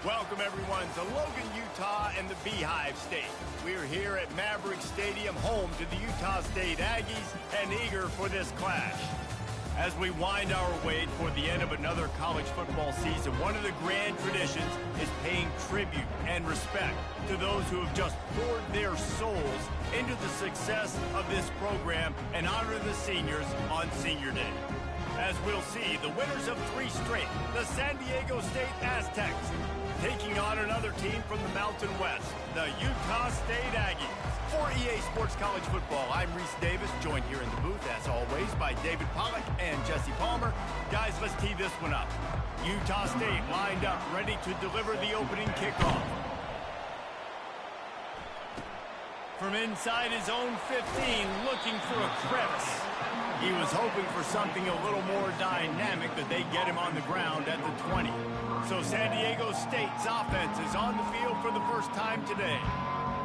Welcome, everyone, to Logan, Utah and the Beehive State. We're here at Maverick Stadium, home to the Utah State Aggies, and eager for this clash. As we wind our way toward the end of another college football season, one of the grand traditions is paying tribute and respect to those who have just poured their souls into the success of this program and honor the seniors on Senior Day. As we'll see, the winners of 3 straight, the San Diego State Aztecs, taking on another team from the Mountain West, the Utah State Aggies. For EA Sports College Football, I'm Reese Davis, joined here in the booth, as always, by David Pollack and Jesse Palmer. Guys, let's tee this one up. Utah State lined up, ready to deliver the opening kickoff. From inside his own 15, looking for a crevice. He was hoping for something a little more dynamic, but they get him on the ground at the 20. So San Diego State's offense is on the field for the first time today.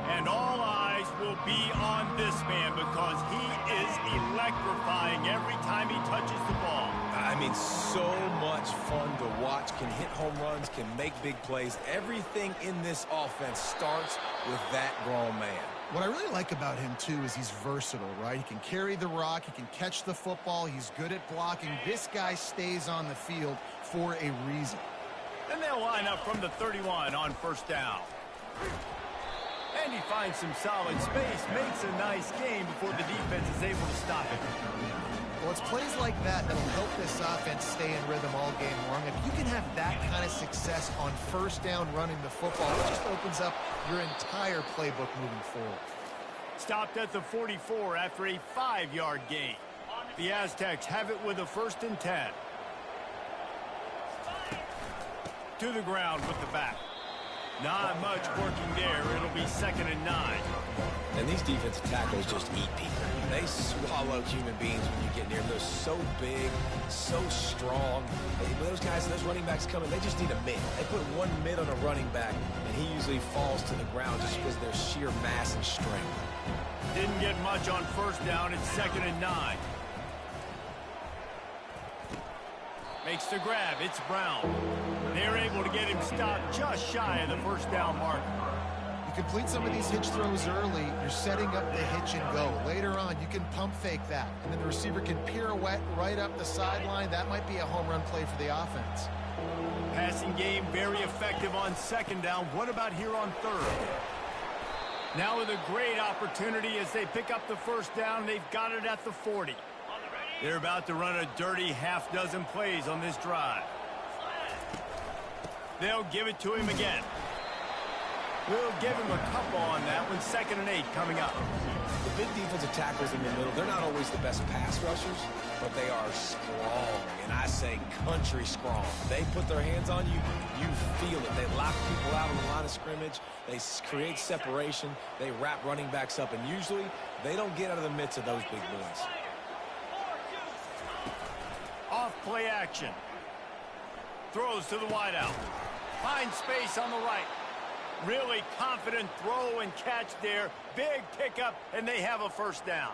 And all eyes will be on this man because he is electrifying every time he touches the ball. I mean, so much fun to watch. Can hit home runs, can make big plays. Everything in this offense starts with that grown man. What I really like about him, too, is he's versatile, right? He can carry the rock, he can catch the football, he's good at blocking. This guy stays on the field for a reason. And they'll line up from the 31 on first down. And he finds some solid space, makes a nice game before the defense is able to stop it. Well, it's plays like that that'll help this offense stay in rhythm all game long. If you can have that kind of success on first down running the football, it just opens up your entire playbook moving forward. Stopped at the 44 after a 5-yard gain. The Aztecs have it with a 1st and 10. To the ground with the back. Not much working there. It'll be 2nd and 9. And these defensive tackles just eat people. They swallow human beings when you get near them. They're so big, so strong. When those guys, those running backs come in, they just need a mid. They put one mid on a running back, and he usually falls to the ground just because of their sheer mass and strength. Didn't get much on first down. It's 2nd and 9. Makes the grab. It's Brown. They're able to get him stopped just shy of the first down mark. You complete some of these hitch throws early, you're setting up the hitch and go. Later on, you can pump fake that, and then the receiver can pirouette right up the sideline. That might be a home run play for the offense. Passing game very effective on 2nd down. What about here on 3rd? Now with a great opportunity as they pick up the first down. They've got it at the 40. They're about to run a dirty half-dozen plays on this drive. They'll give it to him again. We'll give him a couple on that one. 2nd and 8 coming up. The big defensive tackles in the middle, they're not always the best pass rushers, but they are strong, and I say country strong. They put their hands on you, you feel it. They lock people out on the line of scrimmage. They create separation. They wrap running backs up, and usually they don't get out of the midst of those big boys. Off play action. Throws to the wideout. Finds space on the right. Really confident throw and catch there. Big pickup, and they have a first down.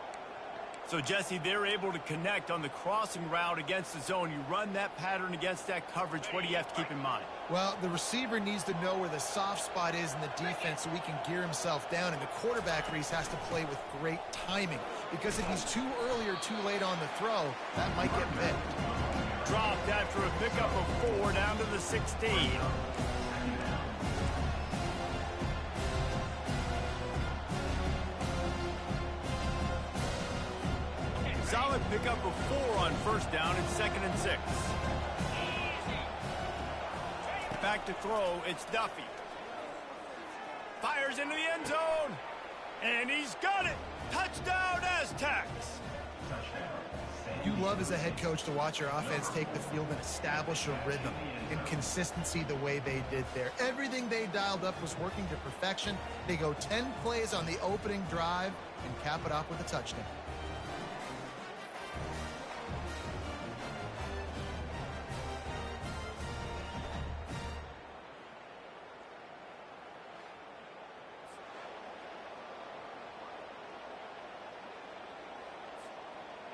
So, Jesse, they're able to connect on the crossing route against the zone. You run that pattern against that coverage. What do you have to keep in mind? Well, the receiver needs to know where the soft spot is in the defense so he can gear himself down. And the quarterback, Reese, has to play with great timing. Because if he's too early or too late on the throw, that might get picked. Dropped after a pickup of 4 down to the 16. Solid pickup of 4 on first down and 2nd and 6. Back to throw, it's Duffy. Fires into the end zone. And he's got it. Touchdown, Aztecs. You love as a head coach to watch your offense take the field and establish a rhythm and consistency the way they did there. Everything they dialed up was working to perfection. They go 10 plays on the opening drive and cap it off with a touchdown.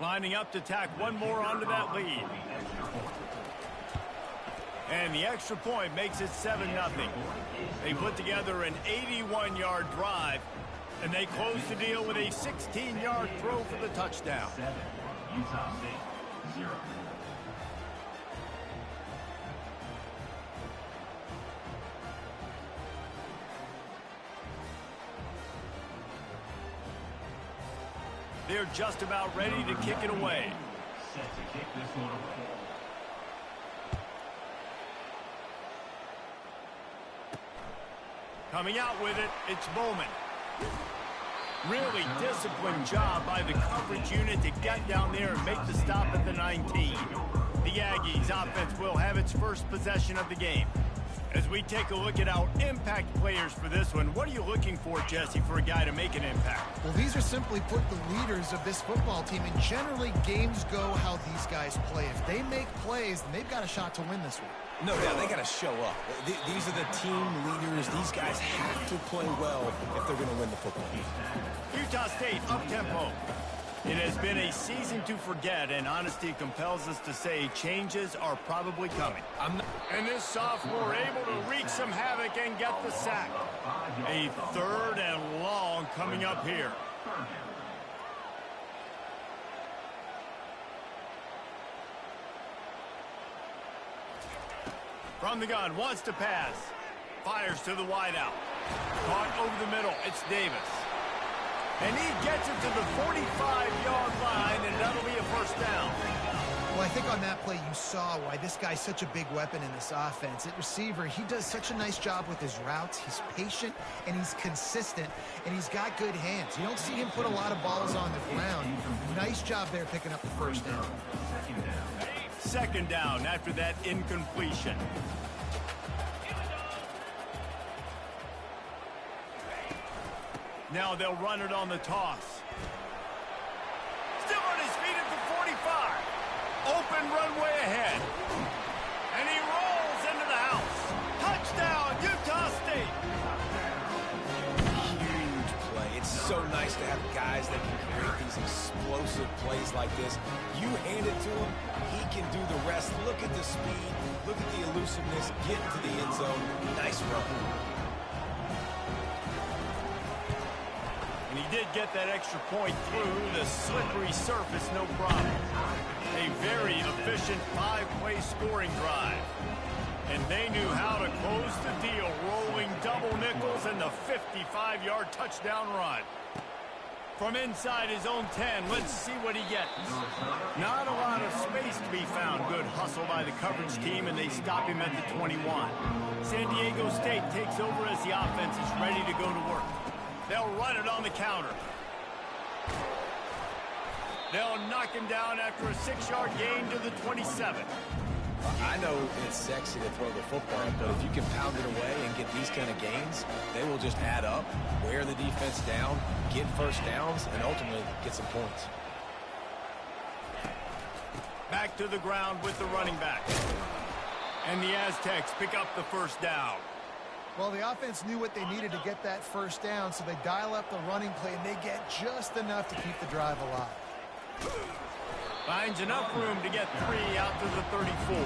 Lining up to tack one more onto that lead. And the extra point makes it 7-0. They put together an 81-yard drive, and they close the deal with a 16-yard throw for the touchdown. 7, Utah State, 0. They're just about ready to kick it away. Set to kick this one away. Coming out with it, it's Bowman. Really disciplined job by the coverage unit to get down there and make the stop at the 19. The Aggies offense will have its first possession of the game. As we take a look at our impact players for this one, what are you looking for, Jesse, for a guy to make an impact? Well, these are simply put the leaders of this football team, and generally games go how these guys play. If they make plays, then they've got a shot to win this one. No doubt, they got to show up. These are the team leaders. These guys have to play well if they're going to win the football game. Utah State up-tempo. It has been a season to forget, and honesty compels us to say changes are probably coming. And this sophomore able to wreak some havoc and get the sack. A 3rd and long coming up here. From the gun, wants to pass. Fires to the wideout. Caught over the middle. It's Davis. And he gets it to the 45-yard line, and that'll be a first down. Well, I think on that play you saw why this guy's such a big weapon in this offense. At receiver, he does such a nice job with his routes. He's patient, and he's consistent, and he's got good hands. You don't see him put a lot of balls on the ground. Nice job there picking up the first down. Second down after that incompletion. Now they'll run it on the toss. Still on his feet at the 45. Open runway ahead. And he rolls into the house. Touchdown, Utah State. Huge play. It's so nice to have guys that can create these explosive plays like this. You hand it to him, he can do the rest. Look at the speed. Look at the elusiveness. Get into the end zone. Nice run. And he did get that extra point through the slippery surface, no problem. A very efficient 5-play scoring drive. And they knew how to close the deal, rolling double nickels and the 55-yard touchdown run. From inside his own 10, let's see what he gets. Not a lot of space to be found. Good hustle by the coverage team, and they stop him at the 21. San Diego State takes over as the offense is ready to go to work. They'll run it on the counter. They'll knock him down after a 6-yard gain to the 27. I know it's sexy to throw the football, but if you can pound it away and get these kind of gains, they will just add up, wear the defense down, get first downs, and ultimately get some points. Back to the ground with the running back. And the Aztecs pick up the first down. Well, the offense knew what they needed to get that first down, so they dial up the running play, and they get just enough to keep the drive alive. Finds enough room to get 3 out to the 34.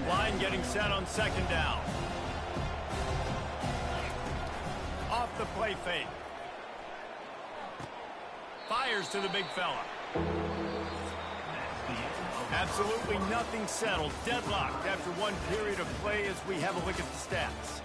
Line getting set on second down. Off the play fake. Fires to the big fella. Absolutely nothing settled. Deadlocked after one period of play as we have a look at the stats.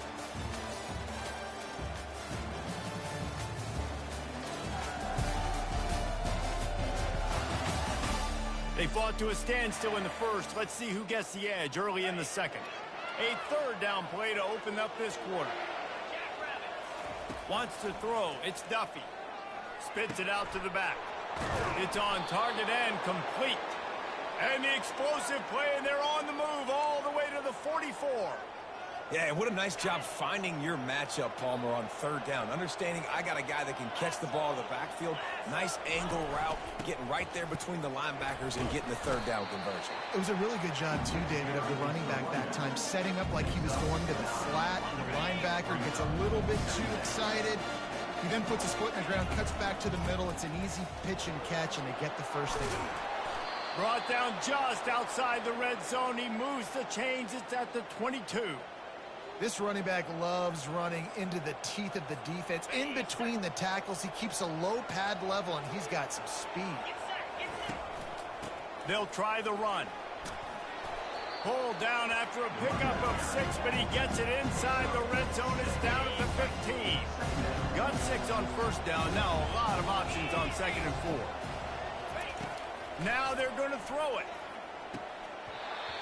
They fought to a standstill in the first. Let's see who gets the edge early in the second. A third down play to open up this quarter. Wants to throw. It's Duffy. Spits it out to the back. It's on target and complete. And the explosive play, and they're on the move all the way to the 44. Yeah, what a nice job finding your matchup, Palmer, on third down. Understanding I got a guy that can catch the ball in the backfield. Nice angle route, getting right there between the linebackers and getting the third down conversion. It was a really good job, too, David, of the running back that time, setting up like he was going to the flat, and the linebacker gets a little bit too excited. He then puts his foot in the ground, cuts back to the middle. It's an easy pitch and catch, and they get the first down. Brought down just outside the red zone. He moves the chains. It's at the 22. This running back loves running into the teeth of the defense. In between the tackles, he keeps a low pad level, and he's got some speed. They'll try the run. Pulled down after a pickup of 6, but he gets it inside the red zone. Is down at the 15. Got 6 on first down. Now a lot of options on 2nd and 4. Now they're going to throw it.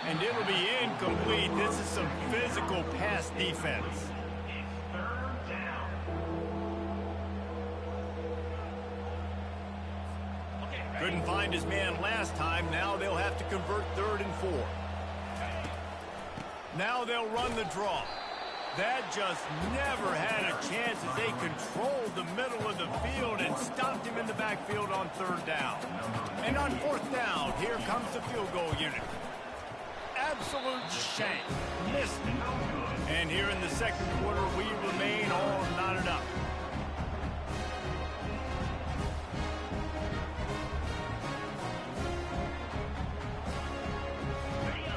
And it'll be incomplete. This is some physical pass defense. Couldn't find his man last time. Now they'll have to convert 3rd and 4. Now they'll run the draw. That just never had a chance as they controlled the middle of the field and stopped him in the backfield on 3rd down. And on 4th down, here comes the field goal unit. Absolute shank. Missed it. And here in the 2nd quarter, we remain all knotted up.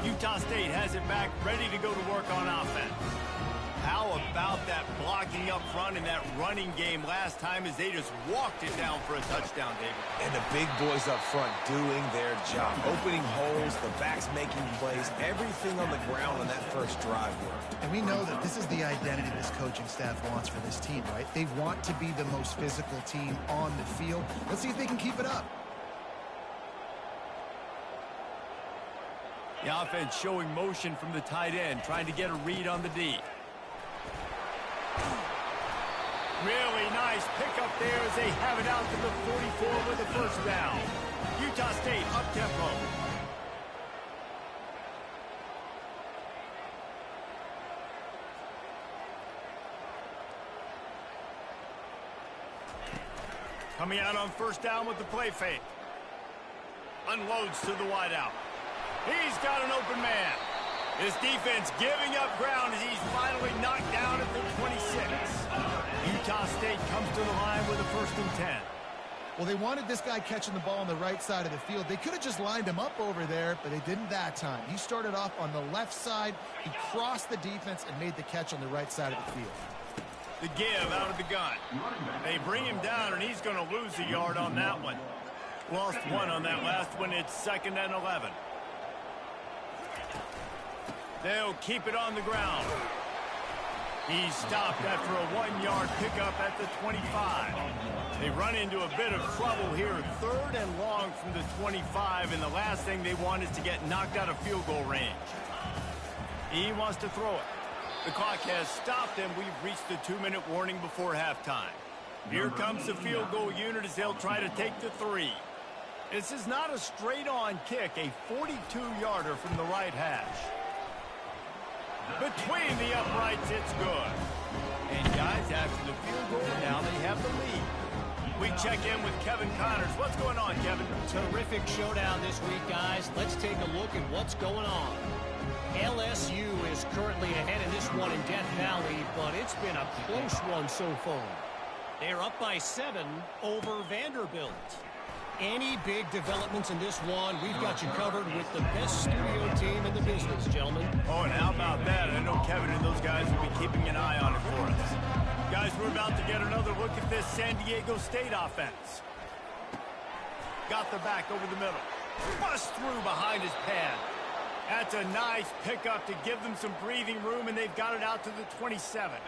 Utah State has it back, ready to go to work on offense. How about that blocking up front in that running game last time as they just walked it down for a touchdown, David? And the big boys up front doing their job. Opening holes, the backs making plays, everything on the ground on that first drive worked. And we know that this is the identity this coaching staff wants for this team, right? They want to be the most physical team on the field. Let's see if they can keep it up. The offense showing motion from the tight end, trying to get a read on the D. Really nice pickup there as they have it out to the 44 with the first down. Utah State up-tempo. Coming out on first down with the play fake. Unloads to the wideout. He's got an open man. This defense giving up ground as he's finally knocked down at the 26. Utah State comes to the line with a 1st and 10. Well, they wanted this guy catching the ball on the right side of the field. They could have just lined him up over there, but they didn't that time. He started off on the left side. He crossed the defense and made the catch on the right side of the field. The give out of the gun. They bring him down, and he's going to lose a yard on that one. Lost 1 on that last one. It's 2nd and 11. They'll keep it on the ground. He's stopped after a 1-yard pickup at the 25. They run into a bit of trouble here. 3rd and long from the 25, and the last thing they want is to get knocked out of field goal range. He wants to throw it. The clock has stopped, and we've reached the 2-minute warning before halftime. Here comes the field goal unit as they'll try to take the 3. This is not a straight-on kick, a 42-yarder from the right hash. Between the uprights, it's good. And guys, after the field goal, now they have the lead. We check in with Kevin Connors. What's going on, Kevin? Terrific showdown this week, guys. Let's take a look at what's going on. LSU is currently ahead in this one in Death Valley, but it's been a close one so far. They're up by 7 over Vanderbilt. Any big developments in this one, we've got you covered with the best studio team in the business, gentlemen. Oh, and how about that? I know Kevin and those guys will be keeping an eye on it for us. Guys, we're about to get another look at this San Diego State offense. Got the back over the middle. Bust through behind his pad. That's a nice pickup to give them some breathing room, and they've got it out to the 27.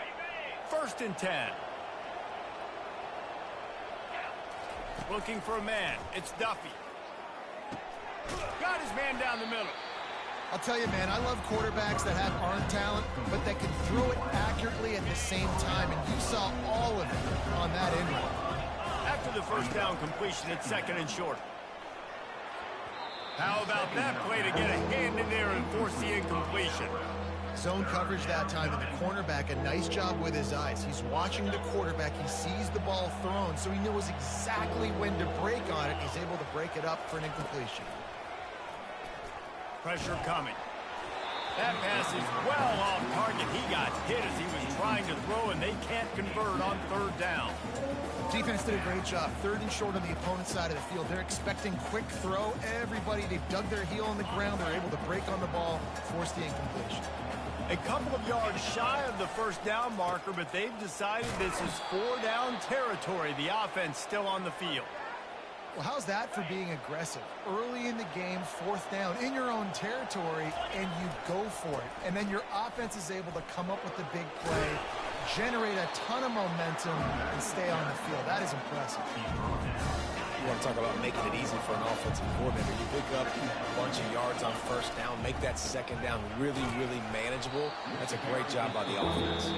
1st and 10. Looking for a man. It's Duffy. Got his man down the middle. I'll tell you, man, I love quarterbacks that have arm talent, but that can throw it accurately at the same time, and you saw all of it on that end run. After the first down completion, it's 2nd and short. How about that play to get a hand in there and force the incompletion? Zone coverage that time, and the cornerback, a nice job with his eyes. He's watching the quarterback. He sees the ball thrown, so he knows exactly when to break on it. He's able to break it up for an incompletion. Pressure coming. That pass is well off target. He got hit as he was trying to throw, and they can't convert on third down. Defense did a great job. Third and short on the opponent's side of the field. They're expecting quick throw. Everybody, they've dug their heel on the ground. They're able to break on the ball, force the incompletion. A couple of yards shy of the first down marker, but they've decided this is 4-down territory. The offense still on the field. Well, how's that for being aggressive? Early in the game, fourth down, in your own territory, and you go for it. And then your offense is able to come up with the big play, generate a ton of momentum, and stay on the field. That is impressive. You want to talk about making it easy for an offensive coordinator. You pick up a bunch of yards on first down, make that second down really, really manageable. That's a great job by the offense.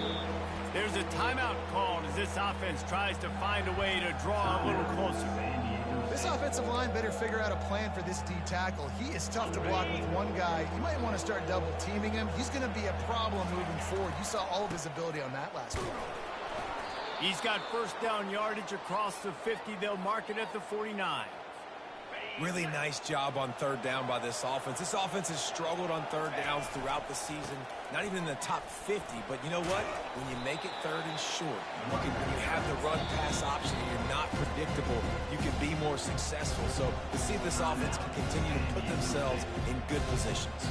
There's a timeout called as this offense tries to find a way to draw a little closer. This offensive line better figure out a plan for this D tackle. He is tough to block with one guy. You might want to start double teaming him. He's going to be a problem moving forward. You saw all of his ability on that last week. He's got first down yardage across the 50. They'll mark it at the 49. Really nice job on third down by this offense. This offense has struggled on third downs throughout the season. Not even in the top 50, but you know what? When you make it third and short, when you have the run-pass option and you're not predictable, you can be more successful. So to see if this offense can continue to put themselves in good positions.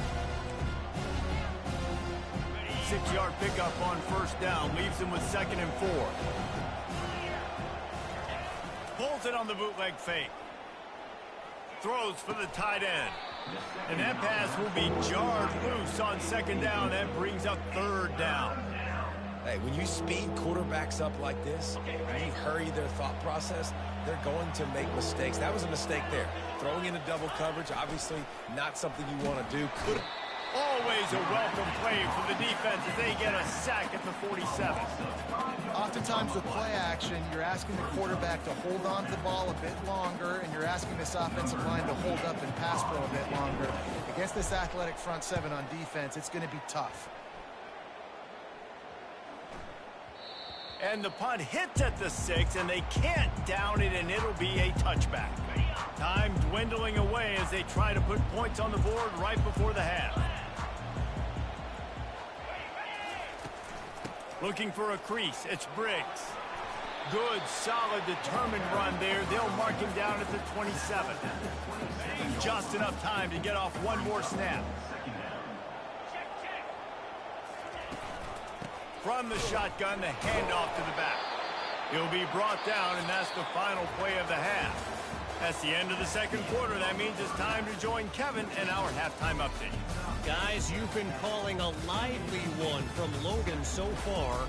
6-yard pickup on first down leaves them with 2nd and 4. Pulls it on the bootleg fake. Throws for the tight end. And that pass will be jarred loose on 2nd down. That brings up 3rd down. Hey, when you speed quarterbacks up like this, and you hurry their thought process, they're going to make mistakes. That was a mistake there. Throwing into double coverage, obviously not something you want to do. Always a welcome play for the defense as they get a sack at the 47. Oftentimes with play action, you're asking the quarterback to hold on to the ball a bit longer, and you're asking this offensive line to hold up and pass pro a bit longer. Against this athletic front seven on defense, it's going to be tough. And the punt hits at the 6, and they can't down it, and it'll be a touchback. Time dwindling away as they try to put points on the board right before the half. Looking for a crease, it's Briggs. Good, solid, determined run there. They'll mark him down at the 27. Just enough time to get off one more snap. From the shotgun, the handoff to the back. He'll be brought down, and that's the final play of the half. That's the end of the 2nd quarter. That means it's time to join Kevin and our halftime update. Guys, you've been calling a lively one from Logan so far.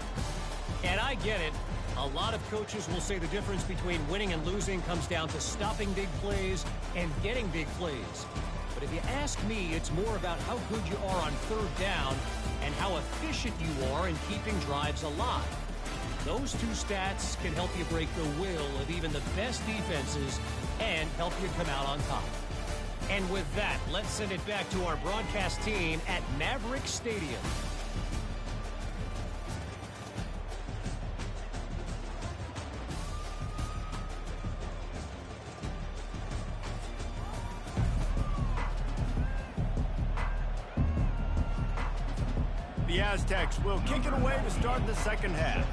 And I get it. A lot of coaches will say the difference between winning and losing comes down to stopping big plays and getting big plays. But if you ask me, it's more about how good you are on third down and how efficient you are in keeping drives alive. Those two stats can help you break the will of even the best defenses and help you come out on top. And with that, let's send it back to our broadcast team at Maverick Stadium. The Aztecs will kick it away to start the 2nd half.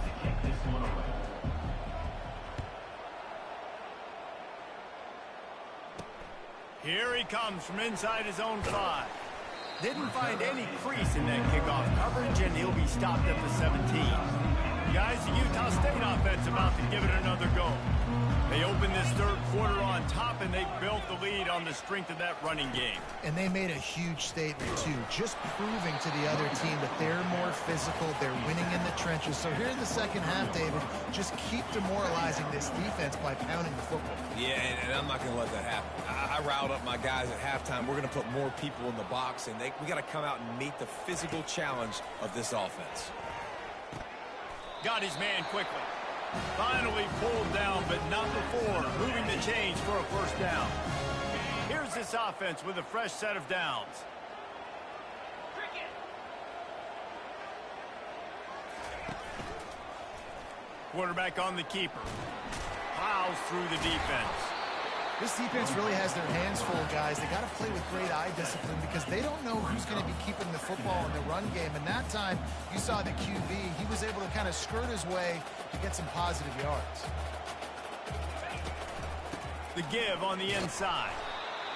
Here he comes from inside his own 5. Didn't find any crease in that kickoff coverage, and he'll be stopped at the 17. Guys, the Utah State offense about to give it another go. They opened this 3rd quarter on top, and they built the lead on the strength of that running game. And they made a huge statement, too, just proving to the other team that they're more physical, they're winning in the trenches. So here in the 2nd half, David, just keep demoralizing this defense by pounding the football. Yeah, and I'm not going to let that happen. I riled up my guys at halftime. We're going to put more people in the box, and we got to come out and meet the physical challenge of this offense. Got his man quickly. Finally pulled down, but not before moving the chains for a first down. Here's this offense with a fresh set of downs. Quarterback on the keeper. Plows through the defense. This defense really has their hands full, guys. They got to play with great eye discipline because they don't know who's going to be keeping the football in the run game. And that time, you saw the QB. He was able to kind of skirt his way to get some positive yards. The give on the inside.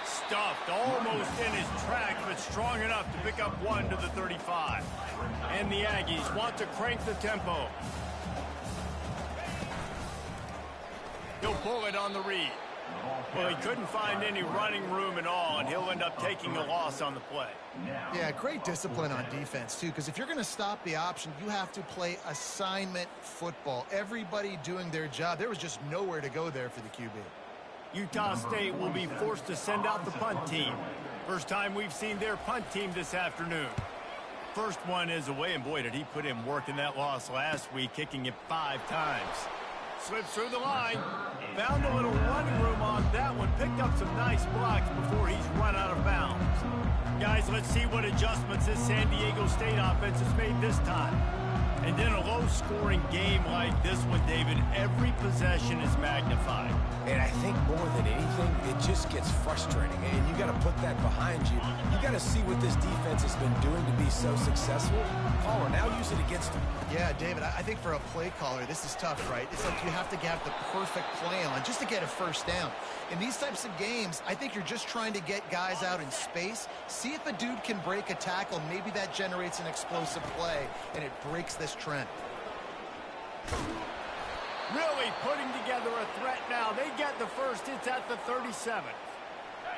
Stuffed almost in his track, but strong enough to pick up one to the 35. And the Aggies want to crank the tempo. He'll pull it on the read. Well, he couldn't find any running room at all, and he'll end up taking a loss on the play. Yeah, great discipline on defense, too, because if you're going to stop the option, you have to play assignment football. Everybody doing their job. There was just nowhere to go there for the QB. Utah State will be forced to send out the punt team. First time we've seen their punt team this afternoon. First one is away, and boy, did he put in work in that loss last week, kicking it 5 times. Slips through the line. Found a little running room on that one. Picked up some nice blocks before he's run out of bounds. Guys, let's see what adjustments this San Diego State offense has made this time. And in a low-scoring game like this one, David, every possession is magnified. And I think more than anything, it just gets frustrating. And you got to put that behind you. You got to see what this defense has been doing to be so successful. Caller, now use it against them. Yeah, David, I think for a play caller, this is tough, right? It's like you have to have the perfect play on just to get a first down. In these types of games, I think you're just trying to get guys out in space, see if a dude can break a tackle. Maybe that generates an explosive play, and it breaks this trend. Really putting together a threat now. They get the first. It's at the 37.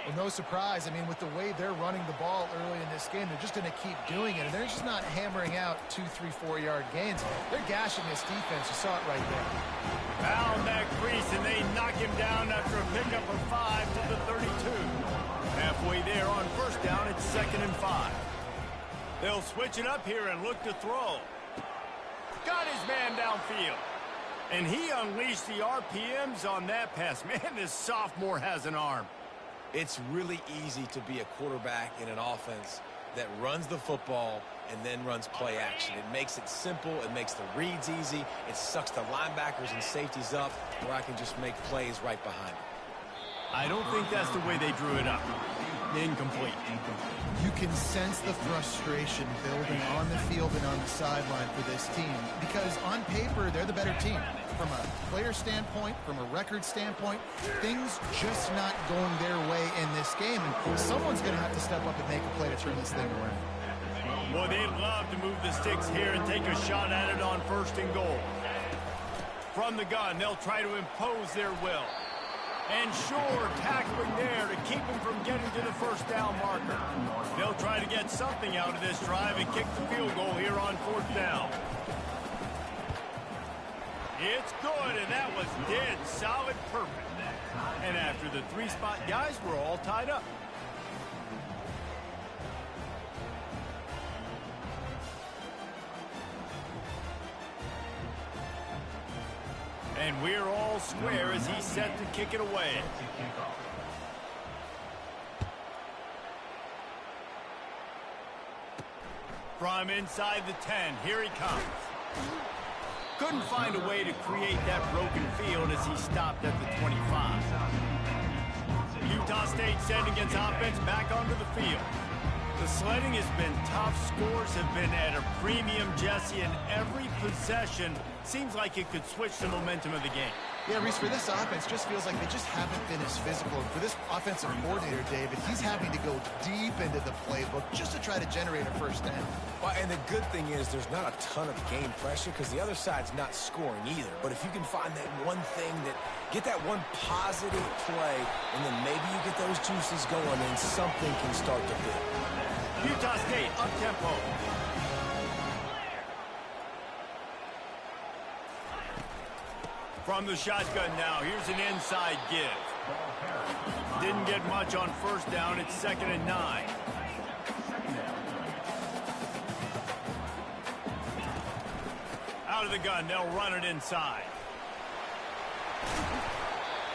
Well, no surprise. I mean, with the way they're running the ball early in this game, they're just going to keep doing it. And they're just not hammering out 2, 3, 4-yard gains. They're gashing this defense. You saw it right there. Found that crease, and they knock him down after a pickup of 5 to the 32. Halfway there on first down, it's 2nd and 5. They'll switch it up here and look to throw. Got his man downfield. And he unleashed the RPMs on that pass. Man, this sophomore has an arm. It's really easy to be a quarterback in an offense that runs the football and then runs play action. It makes it simple. It makes the reads easy. It sucks the linebackers and safeties up where I can just make plays right behind them. I don't think that's the way they drew it up. Incomplete. You can sense the frustration building on the field and on the sideline for this team because on paper, they're the better team. From a player standpoint, from a record standpoint, things just not going their way in this game. And someone's going to have to step up and make a play to turn this thing around. Well, they'd love to move the sticks here and take a shot at it on 1st and goal. From the gun, they'll try to impose their will. And sure, tackling there to keep him from getting to the first down marker. They'll try to get something out of this drive and kick the field goal here on 4th down. It's good, and that was dead solid perfect. And after the 3-spot guys, we're all tied up. And we're all square as he's set to kick it away. From inside the 10, here he comes. Couldn't find a way to create that broken field as he stopped at the 25. Utah State sending its offense back onto the field. The sledding has been tough. Scores have been at a premium, Jesse, and every possession seems like it could switch the momentum of the game. Yeah, Reese, for this offense, just feels like they just haven't been as physical. And for this offensive coordinator, David, he's having to go deep into the playbook just to try to generate a first down. Well, and the good thing is there's not a ton of game pressure because the other side's not scoring either. But if you can find that one thing get that one positive play, and then maybe you get those juices going, and something can start to build. Utah State up-tempo. From the shotgun now, here's an inside give. Didn't get much on first down. It's 2nd and 9. Out of the gun, they'll run it inside.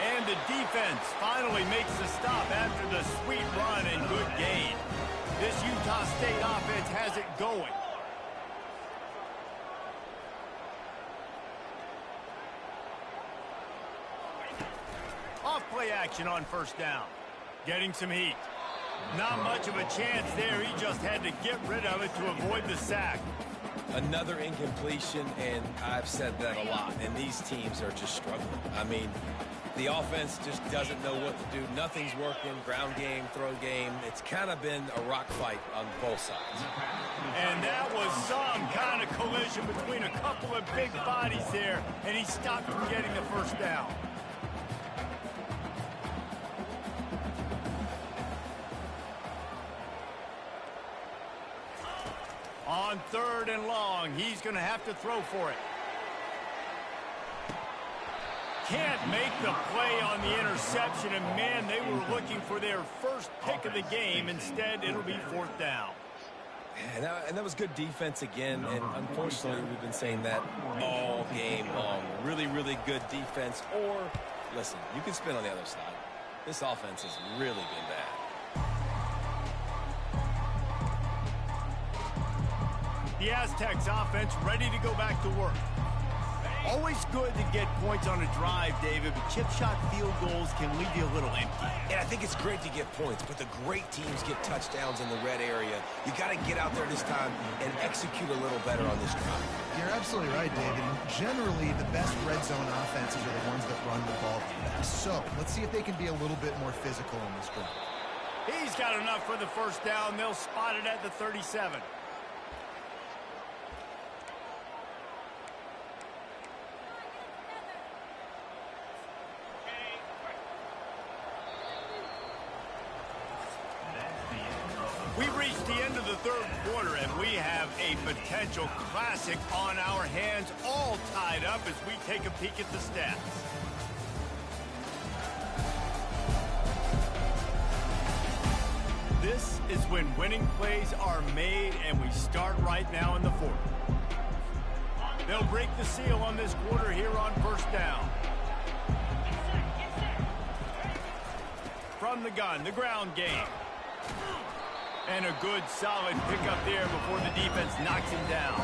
And the defense finally makes the stop after the sweet run and good gain. This Utah State offense has it going. Off play action on first down. Getting some heat. Not much of a chance there. He just had to get rid of it to avoid the sack. Another incompletion, and I've said that a lot, and these teams are just struggling. I mean, the offense just doesn't know what to do. Nothing's working. Ground game, throw game. It's kind of been a rock fight on both sides. And that was some kind of collision between a couple of big bodies there, and he stopped from getting the first down. On 3rd and long, he's going to have to throw for it. Can't make the play on the interception, and man, they were looking for their first pick of the game. Instead, it'll be 4th down. And that was good defense again, and unfortunately, we've been saying that all game long. Really, really good defense. Or, listen, you can spin on the other side. This offense has really been bad. The Aztecs offense ready to go back to work. Always good to get points on a drive, David, but chip shot field goals can leave you a little empty. And I think it's great to get points, but the great teams get touchdowns in the red area. You got to get out there this time and execute a little better on this drive. You're absolutely right, David. Generally, the best red zone offenses are the ones that run the ball the best. So let's see if they can be a little bit more physical on this drive. He's got enough for the first down. They'll spot it at the 37. We reached the end of the 3rd quarter, and we have a potential classic on our hands, all tied up as we take a peek at the stats. This is when winning plays are made, and we start right now in the 4th. They'll break the seal on this quarter here on first down. From the gun, the ground game. And a good, solid pickup there before the defense knocks him down.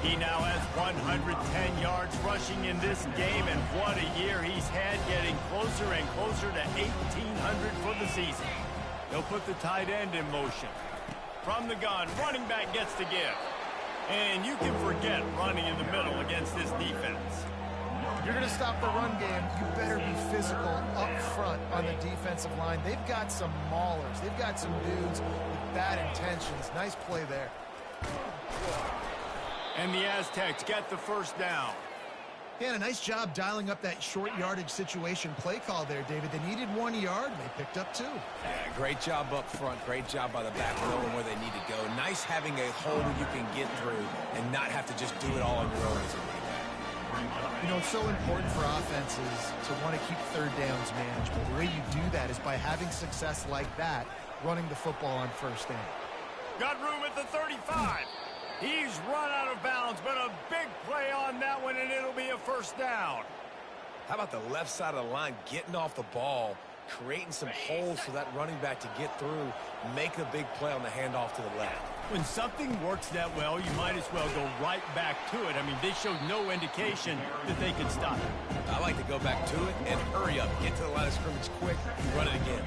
He now has 110 yards rushing in this game, and what a year he's had, getting closer and closer to 1,800 for the season. They'll put the tight end in motion. From the gun, running back gets to give. And you can forget running in the middle against this defense. You're going to stop the run game, you better be physical up front on the defensive line. They've got some maulers. They've got some dudes with bad intentions. Nice play there. And the Aztecs get the first down. Yeah, and a nice job dialing up that short yardage situation play call there, David. They needed 1 yard, and they picked up 2. Yeah, great job up front. Great job by the back, knowing where they need to go. Nice having a hole you can get through and not have to just do it all on your own as a running back. You know, it's so important for offenses to want to keep 3rd downs manageable. The way you do that is by having success like that, running the football on first down. Got room at the 35. He's run out of bounds, but a big play on that one, and it'll be a first down. How about the left side of the line getting off the ball, creating some holes for that running back to get through, make a big play on the handoff to the left. When something works that well, you might as well go right back to it. I mean, they showed no indication that they could stop it. I like to go back to it and hurry up, get to the line of scrimmage quick, run it again.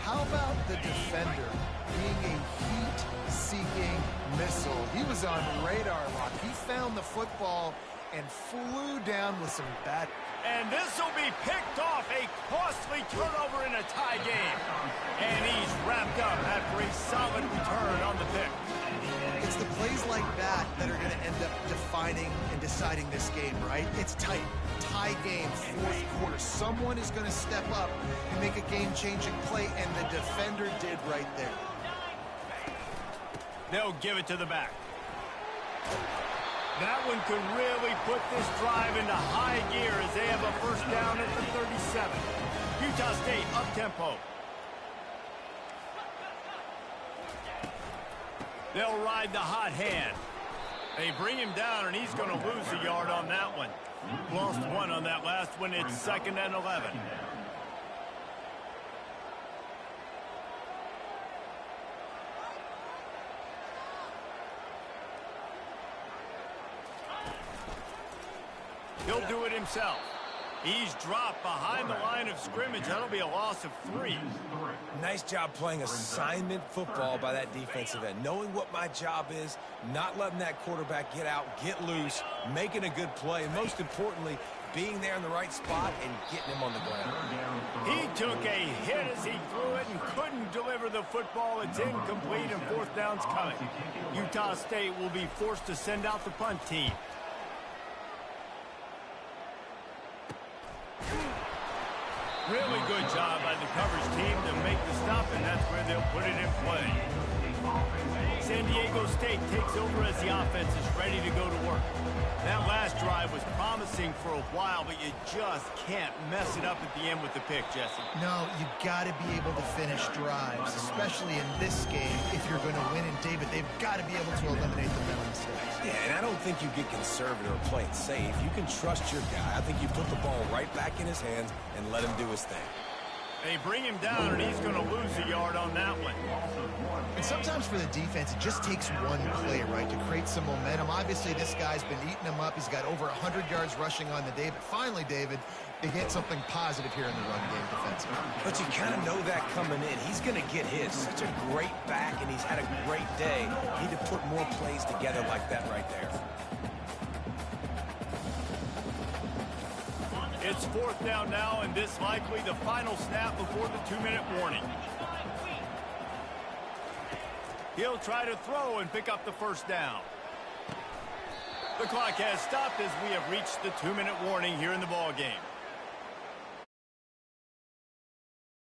How about the defender being a heat-seeking missile? He was on radar lock. He found the football and flew down with some bad. And this will be picked off, a costly turnover in a tie game. And he's wrapped up after a solid return on the pick. It's the plays like that that are going to end up defining and deciding this game, right? It's tight. Tie game, 4th quarter. Someone is going to step up and make a game-changing play, and the defender did right there. They'll give it to the back. That one could really put this drive into high gear as they have a first down at the 37. Utah State up-tempo. They'll ride the hot hand. They bring him down, and he's going to lose a yard on that one. Lost 1 on that last one. It's 2nd and 11. He'll do it himself. He's dropped behind the line of scrimmage. That'll be a loss of 3. Nice job playing assignment football by that defensive end. Knowing what my job is, not letting that quarterback get out, get loose, making a good play, and most importantly, being there in the right spot and getting him on the ground. He took a hit as he threw it and couldn't deliver the football. It's incomplete and 4th down's coming. Utah State will be forced to send out the punt team. Really good job by the coverage team to make the stop, and that's where they'll put it in play. San Diego State takes over as the offense is ready to go to work. That last drive was promising for a while, but you just can't mess it up at the end with the pick, Jesse. No, you got to be able to finish drives, especially in this game. If you're going to win, and David, they've got to be able to eliminate the mental mistakes. Yeah, and I don't think you get conservative or play it safe. You can trust your guy. I think you put the ball right back in his hands and let him do his thing. They bring him down, and he's going to lose a yard on that one. And sometimes for the defense, it just takes one play, right, to create some momentum. Obviously, this guy's been eating him up. He's got over 100 yards rushing on the day. But finally, David, they get something positive here in the run game defensively. But you kind of know that coming in. He's going to get his. Such a great back, and he's had a great day. Need to put more plays together like that right there. It's 4th down now, and this likely the final snap before the 2-minute warning. He'll try to throw and pick up the 1st down. The clock has stopped as we have reached the 2-minute warning here in the ball game.